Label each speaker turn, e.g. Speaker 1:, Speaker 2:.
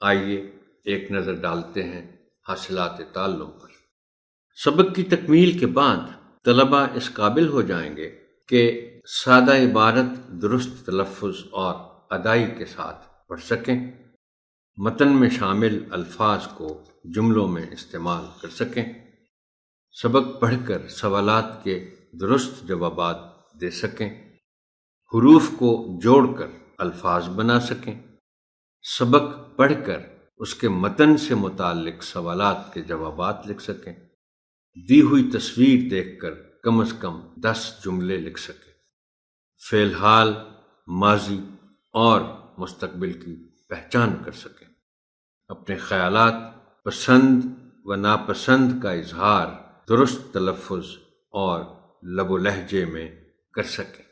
Speaker 1: آئیے ایک نظر ڈالتے ہیں حاصلات تعلم پر۔ سبق کی تکمیل کے بعد طلبہ اس قابل ہو جائیں گے کہ سادہ عبارت درست تلفظ اور ادائی کے ساتھ پڑھ سکیں، متن میں شامل الفاظ کو جملوں میں استعمال کر سکیں، سبق پڑھ کر سوالات کے درست جوابات دے سکیں، حروف کو جوڑ کر الفاظ بنا سکیں، سبق پڑھ کر اس کے متن سے متعلق سوالات کے جوابات لکھ سکیں، دی ہوئی تصویر دیکھ کر کم از کم 10 جملے لکھ سکیں، فعل حال، ماضی اور مستقبل کی پہچان کر سکیں، اپنے خیالات، پسند و ناپسند کا اظہار درست تلفظ اور لب و لہجے میں کر سکیں۔